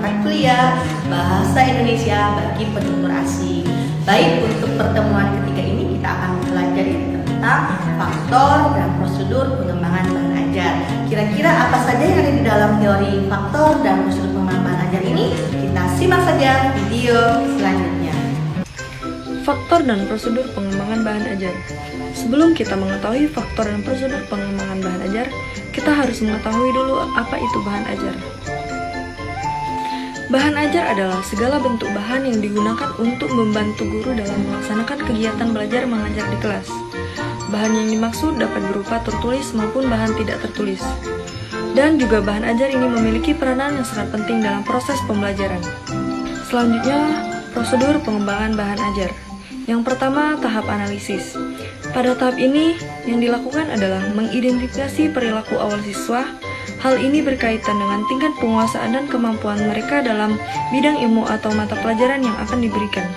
mata kuliah Bahasa Indonesia bagi penutur asing. Baik, untuk pertemuan ketiga ini kita akan mempelajari tentang faktor dan prosedur pengembangan bahan ajar. Kira-kira apa saja yang ada di dalam teori faktor dan prosedur pengembangan bahan ajar ini? Kita simak saja video selanjutnya. Faktor dan prosedur pengembangan bahan ajar. Sebelum kita mengetahui faktor dan prosedur pengembangan bahan ajar, kita harus mengetahui dulu apa itu bahan ajar. Bahan ajar adalah segala bentuk bahan yang digunakan untuk membantu guru dalam melaksanakan kegiatan belajar mengajar di kelas. Bahan yang dimaksud dapat berupa tertulis maupun bahan tidak tertulis. Dan juga bahan ajar ini memiliki peranan yang sangat penting dalam proses pembelajaran. Selanjutnya, prosedur pengembangan bahan ajar. Yang pertama, tahap analisis. Pada tahap ini, yang dilakukan adalah mengidentifikasi perilaku awal siswa. Hal ini berkaitan dengan tingkat penguasaan dan kemampuan mereka dalam bidang ilmu atau mata pelajaran yang akan diberikan.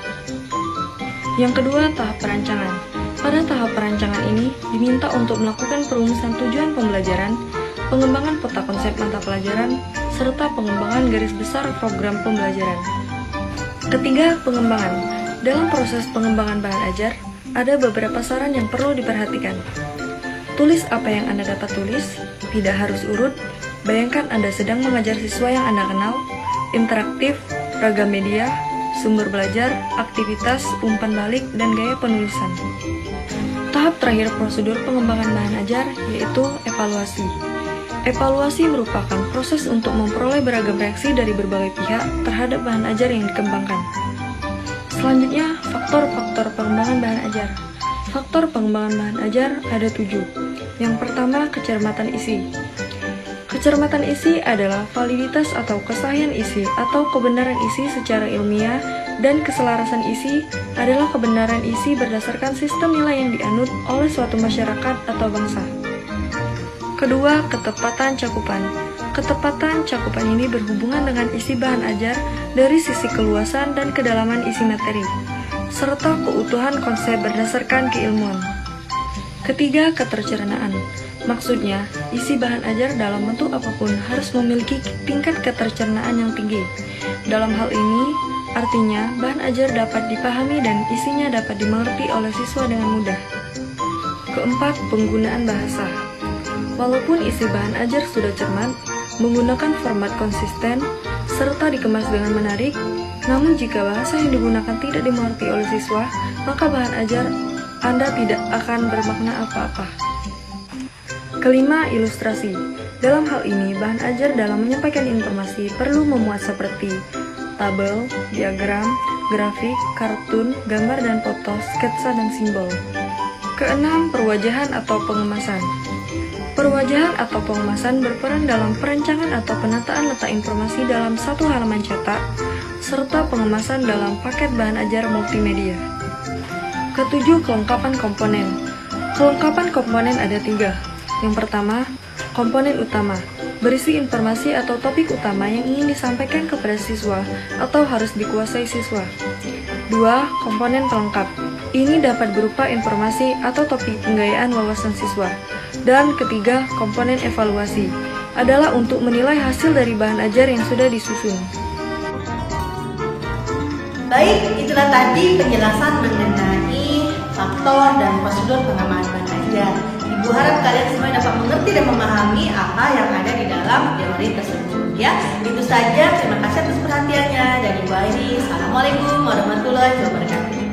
Yang kedua, tahap perancangan. Pada tahap perancangan ini, diminta untuk melakukan perumusan tujuan pembelajaran, pengembangan peta konsep mata pelajaran, serta pengembangan garis besar program pembelajaran. Ketiga, pengembangan. Dalam proses pengembangan bahan ajar, ada beberapa saran yang perlu diperhatikan. Tulis apa yang Anda dapat tulis, tidak harus urut. Bayangkan Anda sedang mengajar siswa yang Anda kenal, interaktif, ragam media, sumber belajar, aktivitas, umpan balik, dan gaya penulisan. Tahap terakhir prosedur pengembangan bahan ajar yaitu evaluasi. Evaluasi merupakan proses untuk memperoleh beragam reaksi dari berbagai pihak terhadap bahan ajar yang dikembangkan. Selanjutnya, faktor-faktor pengembangan bahan ajar. Faktor pengembangan bahan ajar ada 7. Yang pertama, kecermatan isi. Kecermatan isi adalah validitas atau kesahihan isi atau kebenaran isi secara ilmiah, dan keselarasan isi adalah kebenaran isi berdasarkan sistem nilai yang dianut oleh suatu masyarakat atau bangsa. Kedua, ketepatan cakupan. Ketepatan cakupan ini berhubungan dengan isi bahan ajar dari sisi keluasan dan kedalaman isi materi, serta keutuhan konsep berdasarkan keilmuan. Ketiga, ketercernaan. Maksudnya, isi bahan ajar dalam bentuk apapun harus memiliki tingkat ketercernaan yang tinggi. Dalam hal ini, artinya bahan ajar dapat dipahami dan isinya dapat dimengerti oleh siswa dengan mudah. Keempat, penggunaan bahasa. Walaupun isi bahan ajar sudah cermat, menggunakan format konsisten, serta dikemas dengan menarik, namun jika bahasa yang digunakan tidak dimengerti oleh siswa, maka bahan ajar Anda tidak akan bermakna apa-apa. Kelima, ilustrasi. Dalam hal ini, bahan ajar dalam menyampaikan informasi perlu memuat seperti tabel, diagram, grafik, kartun, gambar dan foto, sketsa, dan simbol. Keenam, perwajahan atau pengemasan. Perwajahan atau pengemasan berperan dalam perancangan atau penataan letak informasi dalam satu halaman cetak, serta pengemasan dalam paket bahan ajar multimedia. Ketujuh, kelengkapan komponen. Kelengkapan komponen ada 3. Yang pertama, komponen utama, berisi informasi atau topik utama yang ingin disampaikan kepada siswa atau harus dikuasai siswa. 2. Komponen pelengkap. Ini dapat berupa informasi atau topik penggayaan wawasan siswa. Dan ketiga, komponen evaluasi adalah untuk menilai hasil dari bahan ajar yang sudah disusun. Baik, itulah tadi penjelasan mengenai faktor dan prosedur pengembangan bahan ajar. Ibu harap kalian semua dapat mengerti dan memahami apa yang ada di dalam teori tersebut. Ya, itu saja. Terima kasih atas perhatiannya. Dan Ibu Airi, Assalamualaikum warahmatullahi wabarakatuh.